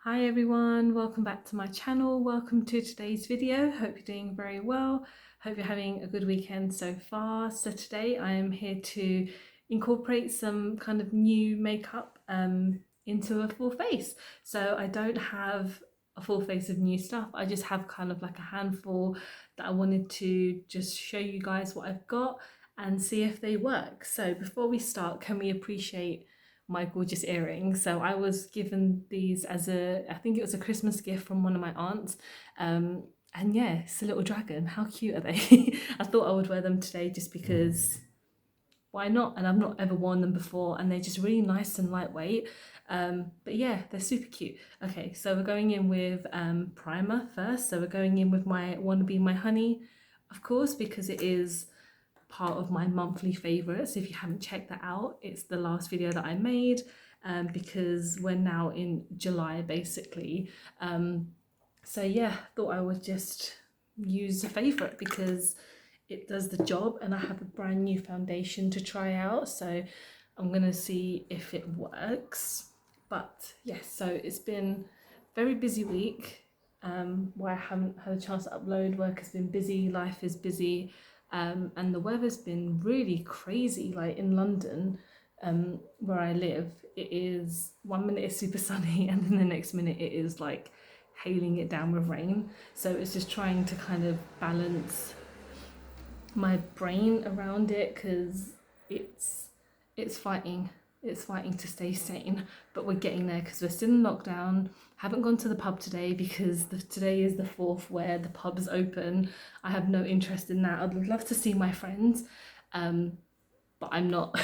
Hi everyone, welcome back to my channel. Welcome to today's video. Hope you're doing very well. Hope you're having a good weekend so far. So today I am here to incorporate some kind of new makeup into a full face. So I don't have a full face of new stuff. I just have kind of like a handful that I wanted to just show you guys what I've got and see if they work. So before we start, can we appreciate my gorgeous earrings? So I was given these as I think it was a Christmas gift from one of my aunts. And yeah, it's a little dragon. How cute are they? I thought I would wear them today just because why not? And I've not ever worn them before, and they're just really nice and lightweight. But yeah, they're super cute. Okay, so we're going in with primer first. So we're going in with my Wanna Be My Honey, of course, because it is part of my monthly favorites. If you haven't checked that out, it's the last video that I made, because we're now in July basically. So yeah, thought I would just use a favorite because it does the job, and I have a brand new foundation to try out, so I'm gonna see if it works. But yes, so it's been a very busy week, where I haven't had a chance to upload. Work has been busy, life is busy, and the weather's been really crazy. Like in London, where I live, it is 1 minute it's super sunny and then the next minute it is like hailing it down with rain. So it's just trying to kind of balance my brain around it, because it's it's fighting it's fighting to stay sane, but we're getting there because we're still in lockdown. Haven't gone to the pub today because today is the 4th where the pub's open. I have no interest in that. I'd love to see my friends, but I'm not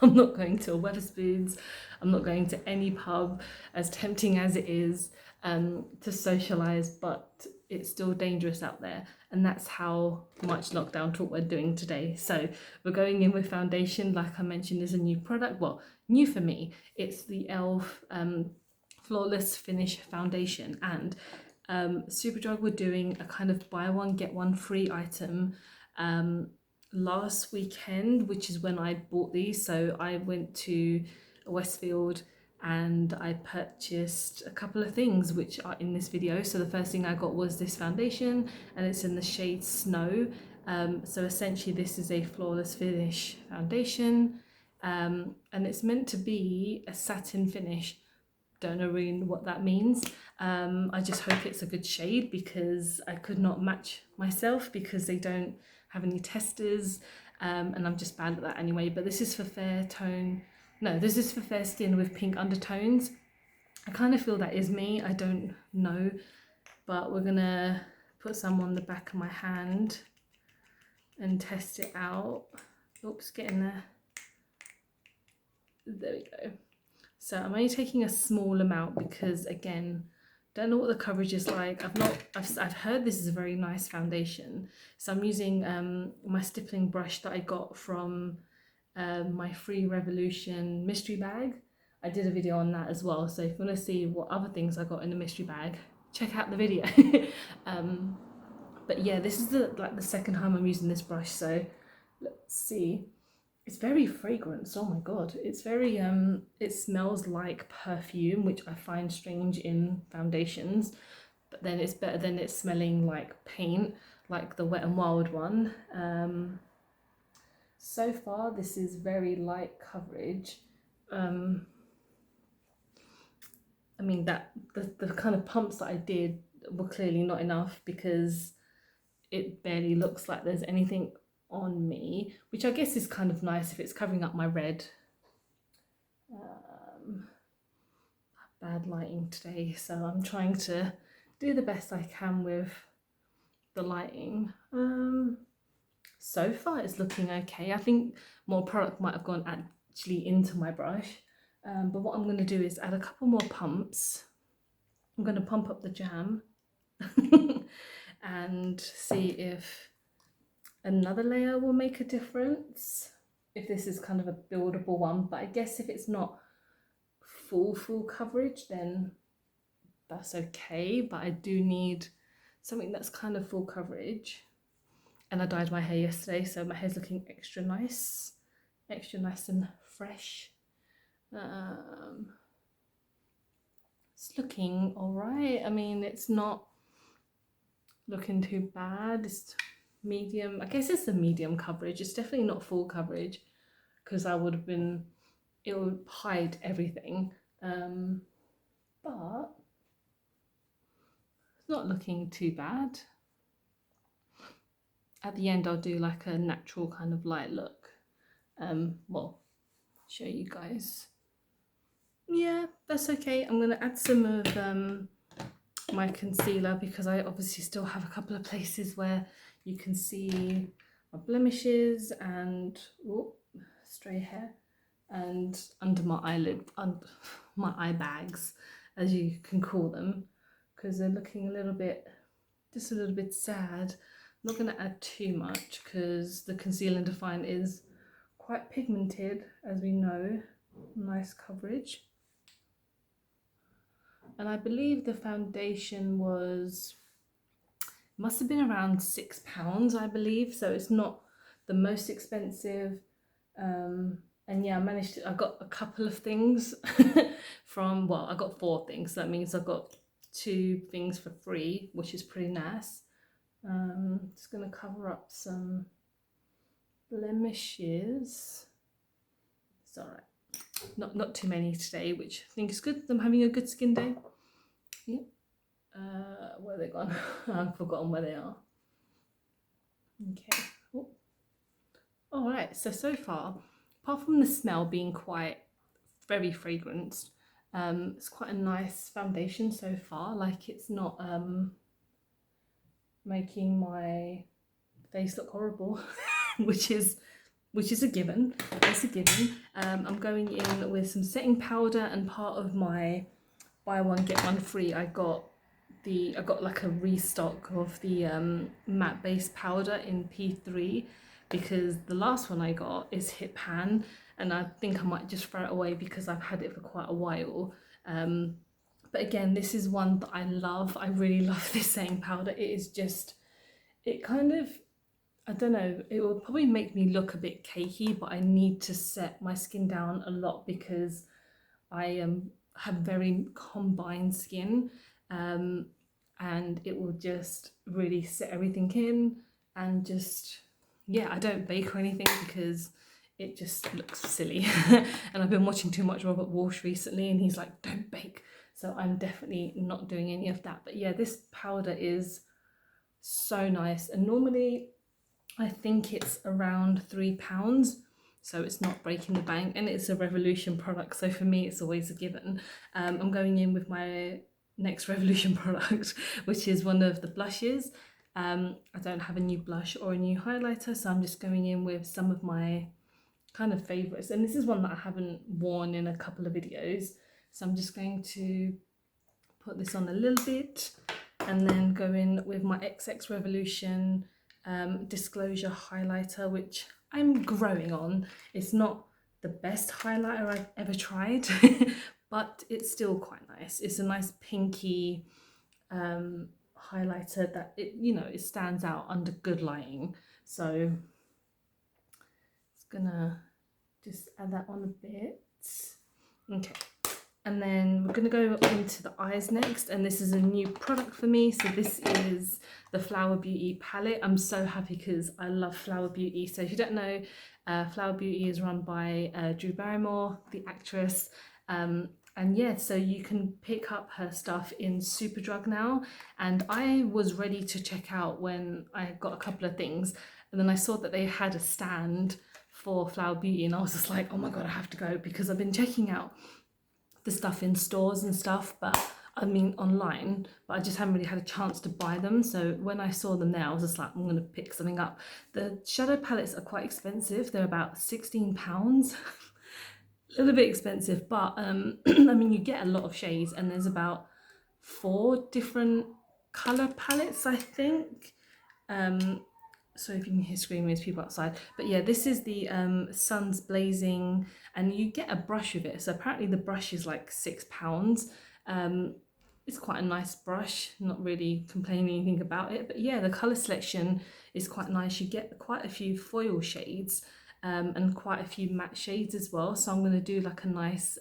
I'm not going to a Wetherspoons. I'm not going to any pub, as tempting as it is to socialize, but it's still dangerous out there, and that's how much lockdown talk we're doing today. So we're going in with foundation. Like I mentioned, is a new product. Well, new for me. It's the ELF Flawless Finish Foundation, and Superdrug were doing a kind of buy one get one free item last weekend, which is when I bought these. So I went to Westfield and I purchased a couple of things which are in this video. So the first thing I got was this foundation, and it's in the shade Snow. So essentially this is a flawless finish foundation, and it's meant to be a satin finish. Don't know really what that means. I just hope it's a good shade, because I could not match myself because they don't have any testers, and I'm just bad at that anyway. But this is for fair tone. No, this is for fair skin with pink undertones. I kind of feel that is me. I don't know, but we're gonna put some on the back of my hand and test it out. Oops, get in there. There we go. So I'm only taking a small amount because, again, don't know what the coverage is like. I've heard this is a very nice foundation. So I'm using my stippling brush that I got from my Free Revolution mystery bag. I did a video on that as well. So if you want to see what other things I got in the mystery bag, check out the video. But yeah, this is the second time I'm using this brush. So let's see. It's very fragrant. Oh my god, it's very it smells like perfume, which I find strange in foundations, but then it's better than it smelling like paint, like the Wet n Wild one. So far this is very light coverage. I mean, that the kind of pumps that I did were clearly not enough, because it barely looks like there's anything on me, which I guess is kind of nice if it's covering up my red. Bad lighting today, so I'm trying to do the best I can with the lighting. So far it's looking okay. I think more product might have gone actually into my brush, but what I'm going to do is add a couple more pumps. I'm going to pump up the jam and see if another layer will make a difference, if this is kind of a buildable one. But I guess if it's not full coverage, then that's okay. But I do need something that's kind of full coverage. And I dyed my hair yesterday, so my hair's looking extra nice and fresh. It's looking all right. I mean, it's not looking too bad. It's medium. I guess it's a medium coverage. It's definitely not full coverage because I would have been, it would hide everything. But it's not looking too bad. At the end, I'll do like a natural kind of light look. Well, show you guys. Yeah, that's okay. I'm gonna add some of my concealer because I obviously still have a couple of places where you can see my blemishes and stray hair, and under my eyelid, my eye bags, as you can call them, because they're looking a little bit, just a little bit sad. I'm not going to add too much because the Conceal and Define is quite pigmented, as we know. Nice coverage. And I believe the foundation must have been around £6, I believe, so it's not the most expensive. And yeah, I got a couple of things from, well, I got 4 things, so that means I got 2 things for free, which is pretty nice. Just gonna cover up some blemishes. It's all right, not too many today, which I think is good. I'm having a good skin day. Yep. Where are they gone? I've forgotten where they are. Okay. Oh. All right, so far, apart from the smell being quite very fragranced, it's quite a nice foundation so far. Like, it's not making my face look horrible, which is a given. It's a given. I'm going in with some setting powder, and part of my buy one get one free, I got like a restock of the matte base powder in P3, because the last one I got is Hit Pan, and I think I might just throw it away because I've had it for quite a while. But again, this is one that I love. I really love this setting powder. It is just, it kind of, I don't know, it will probably make me look a bit cakey, but I need to set my skin down a lot because I have very combined skin, and it will just really set everything in, and just, yeah, I don't bake or anything because it just looks silly. And I've been watching too much Robert Walsh recently, and he's like, don't bake. So I'm definitely not doing any of that. But yeah, this powder is so nice. And normally I think it's around £3. So it's not breaking the bank, and it's a Revolution product. So for me, it's always a given. I'm going in with my next Revolution product, which is one of the blushes. I don't have a new blush or a new highlighter, so I'm just going in with some of my kind of favorites. And this is one that I haven't worn in a couple of videos. So I'm just going to put this on a little bit, and then go in with my XX Revolution Disclosure highlighter, which I'm growing on. It's not the best highlighter I've ever tried, but it's still quite nice. It's a nice pinky highlighter that it stands out under good lighting. So it's gonna just add that on a bit. Okay. And then we're going to go into the eyes next, and this is a new product for me. So this is the Flower Beauty palette. I'm so happy because I love Flower Beauty. So if you don't know, Flower Beauty is run by Drew Barrymore, the actress. And yeah, so you can pick up her stuff in Superdrug now. And I was ready to check out when I got a couple of things, and then I saw that they had a stand for Flower Beauty, and I was just like, oh my God, I have to go, because I've been checking out the stuff in stores and stuff, but I mean online, but I just haven't really had a chance to buy them. So when I saw them there, I was just like, I'm gonna pick something up. The shadow palettes are quite expensive. They're about £16. A little bit expensive, but I mean, you get a lot of shades, and there's about 4 different color palettes, I think. So if you can hear screaming, there's people outside. But yeah, this is the Sun's Blazing, and you get a brush with it. So apparently the brush is like £6. It's quite a nice brush, not really complaining anything about it. But yeah, the colour selection is quite nice. You get quite a few foil shades and quite a few matte shades as well. So I'm going to do like a nice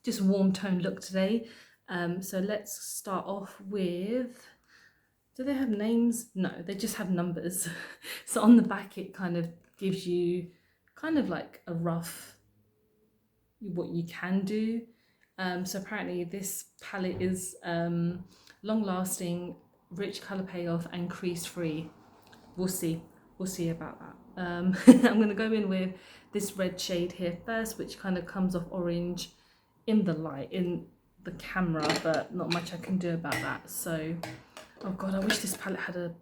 just warm tone look today. So let's start off with, do they have names? No, they just have numbers. So on the back it kind of gives you kind of like a rough what you can do. So apparently this palette is long lasting, rich color payoff and crease free. We'll see. We'll see about that. I'm going to go in with this red shade here first, which kind of comes off orange in the light, in the camera, but not much I can do about that. So, oh god, I wish this palette had a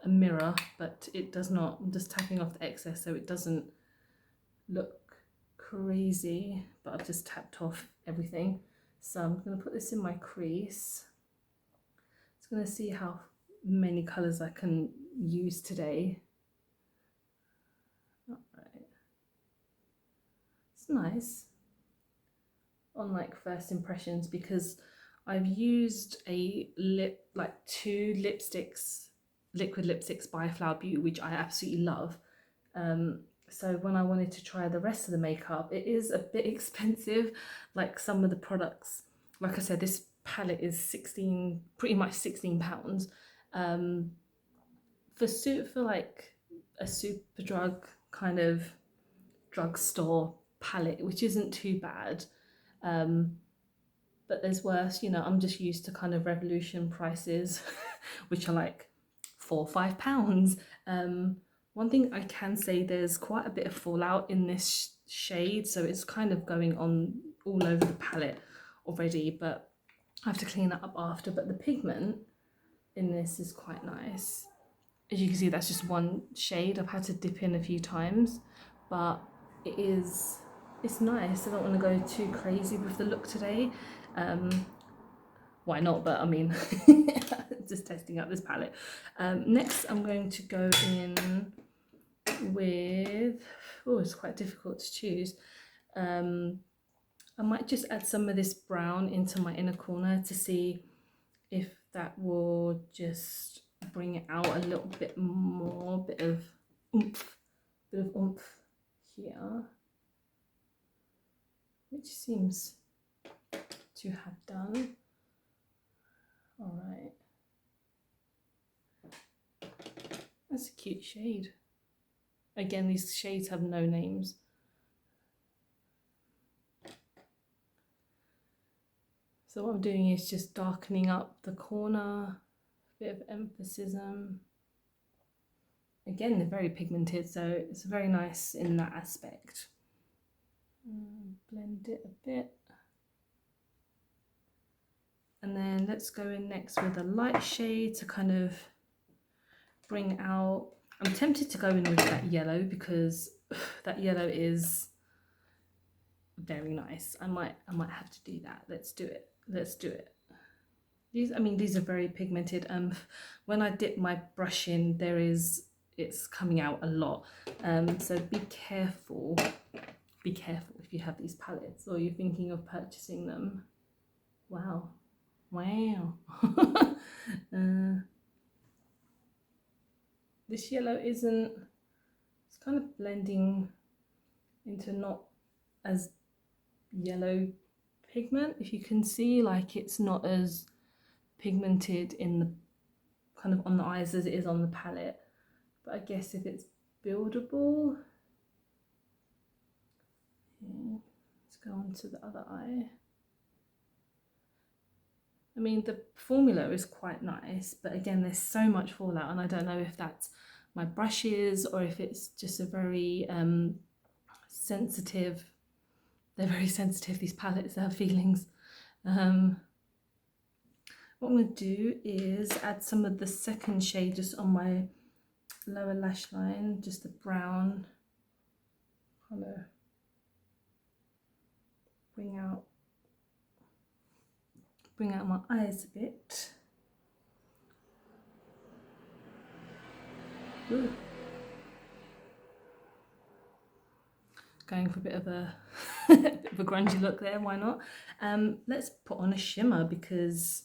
mirror, but it does not. I'm just tapping off the excess so it doesn't look crazy, but I've just tapped off everything. So I'm going to put this in my crease. It's going to see how many colors I can use today. All right. It's nice on like first impressions because I've used two lipsticks, liquid lipsticks by Flower Beauty, which I absolutely love. So when I wanted to try the rest of the makeup, it is a bit expensive. Like some of the products, like I said, this palette is pretty much £16. For like a Superdrug kind of drugstore palette, which isn't too bad. But there's worse, you know, I'm just used to kind of Revolution prices, which are like £4 or £5. One thing I can say, there's quite a bit of fallout in this shade, so it's kind of going on all over the palette already, but I have to clean that up after. But the pigment in this is quite nice. As you can see, that's just one shade. I've had to dip in a few times, but it's nice. I don't want to go too crazy with the look today. Why not? But I mean, just testing out this palette. Next, I'm going to go in with, oh, it's quite difficult to choose. I might just add some of this brown into my inner corner to see if that will just bring it out a little bit more, bit of oomph here, which seems to have done. All right, that's a cute shade. Again, these shades have no names. So what I'm doing is just darkening up the corner, a bit of emphasis. Again, they're very pigmented, so it's very nice in that aspect. Blend it a bit. And then let's go in next with a light shade to kind of bring out, I'm tempted to go in with that yellow because that yellow is very nice. I might have to do that. Let's do it. These are very pigmented. When I dip my brush in, it's coming out a lot. So be careful if you have these palettes or you're thinking of purchasing them. Wow. This yellow it's kind of blending into not as yellow pigment. If you can see, like, it's not as pigmented in the kind of on the eyes as it is on the palette. But I guess if it's buildable, yeah, let's go on to the other eye. I mean, the formula is quite nice, but again, there's so much fallout, and I don't know if that's my brushes or if it's just a very sensitive. They're very sensitive, these palettes, they have feelings. What I'm going to do is add some of the second shade just on my lower lash line, just the brown, kind of bring out my eyes a bit. Ooh. Going for a bit of a grungy look there, why not? Let's put on a shimmer because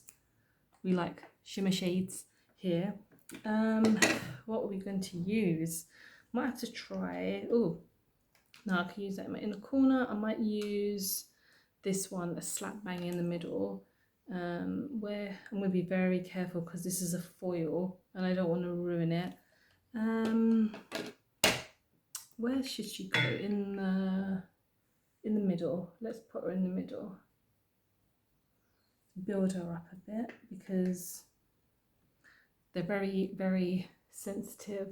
we like shimmer shades here. What are we going to use? Might have to try, oh, no, I can use that in my inner corner. I might use this one a slap bang in the middle, where I'm going to be very careful because this is a foil and I don't want to ruin it. Where should she go? In the middle. Let's put her in the middle. Build her up a bit because they're very, very sensitive.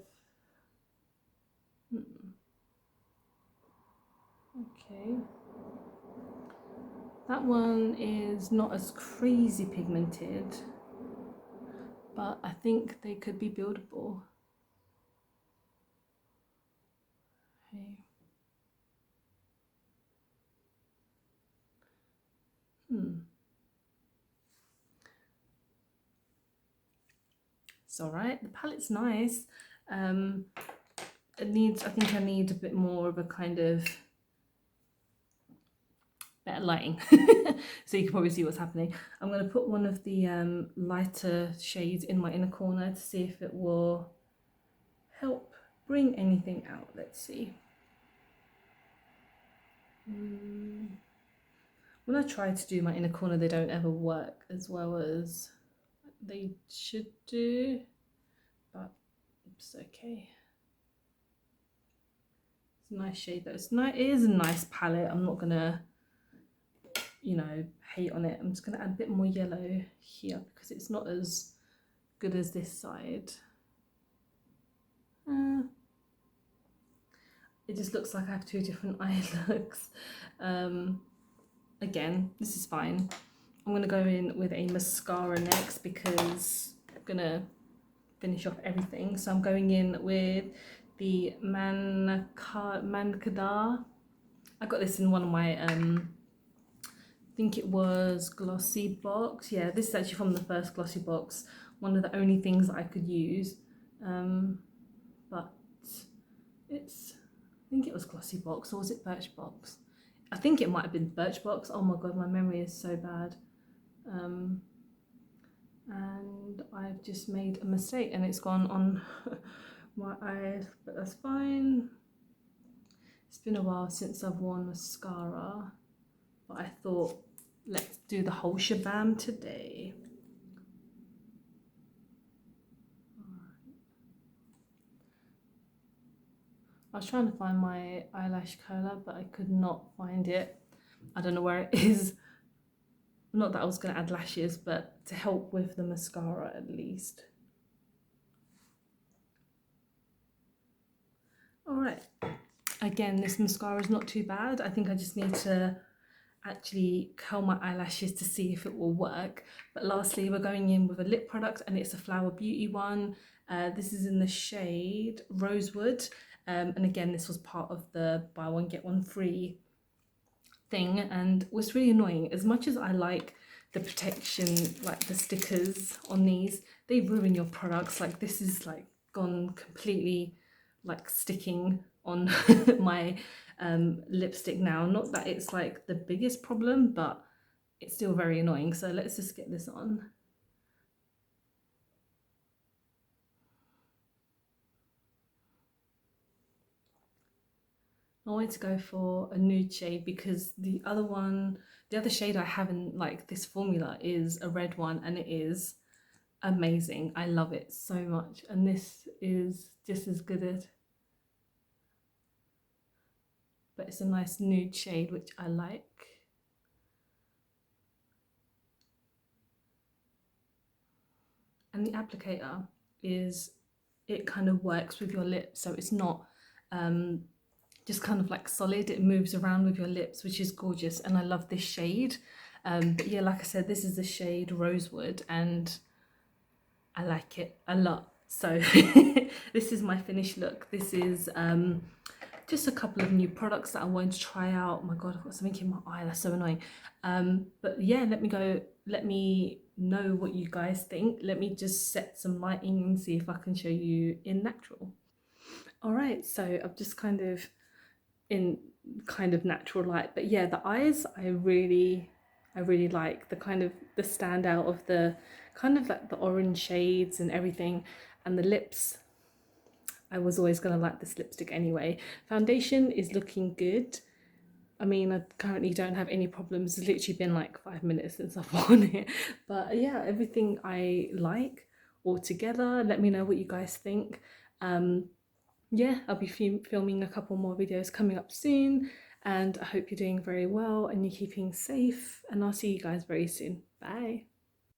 Okay. That one is not as crazy pigmented, but I think they could be buildable. Okay. It's all right. The palette's nice. It needs, I think I need a bit more of a kind of better lighting so you can probably see what's happening. I'm going to put one of the lighter shades in my inner corner to see if it will help bring anything out. Let's see. When I try to do my inner corner, they don't ever work as well as they should do, but it's okay. It's a nice shade though. It's nice. It is a nice palette. I'm not gonna, you know, hate on it. I'm just gonna add a bit more yellow here because it's not as good as this side. It just looks like I have two different eye looks. Again, this is fine. I'm gonna go in with a mascara next because I'm gonna finish off everything. So I'm going in with the Mankadar. I got this in one of my I think it was glossy box. Yeah, this is actually from the first glossy box. One of the only things that I could use, but it's, I think it was glossy box, or was it Birchbox? I think it might have been Birchbox. Oh my god, my memory is so bad. And I've just made a mistake and it's gone on my eyes, but that's fine. It's been a while since I've worn mascara, but I thought let's do the whole shabam today. I was trying to find my eyelash curler, but I could not find it. I don't know where it is. Not that I was going to add lashes, but to help with the mascara at least. All right. Again, this mascara is not too bad. I think I just need to actually curl my eyelashes to see if it will work. But lastly, we're going in with a lip product and it's a Flower Beauty one. This is in the shade Rosewood. And again, this was part of the buy one get one free thing, and was really annoying. As much as I like the protection, like the stickers on these, they ruin your products. Like this is like gone completely like sticking on my lipstick now. Not that it's like the biggest problem, but it's still very annoying. So let's just get this on. I wanted to go for a nude shade because the other shade I have in like this formula is a red one, and it is amazing. I love it so much, and this is just as good, but it's a nice nude shade which I like. And the applicator is, it kind of works with your lips, so it's not just kind of like solid. It moves around with your lips, which is gorgeous, and I love this shade. But yeah, like I said, this is the shade Rosewood and I like it a lot. So this is my finished look. This is just a couple of new products that I wanted to try out. Oh my god, I've got something in my eye, that's so annoying. But yeah, let me know what you guys think. Let me just set some lighting and see if I can show you in natural. All right, so I've just kind of in kind of natural light, but yeah, the eyes I really like the kind of the standout of the kind of like the orange shades and everything, and the lips. I was always going to like this lipstick anyway. Foundation is looking good. I mean, I currently don't have any problems. It's literally been like 5 minutes since I've worn it. But yeah, everything I like all together. Let me know what you guys think. Yeah, I'll be filming a couple more videos coming up soon. And I hope you're doing very well and you're keeping safe. And I'll see you guys very soon. Bye.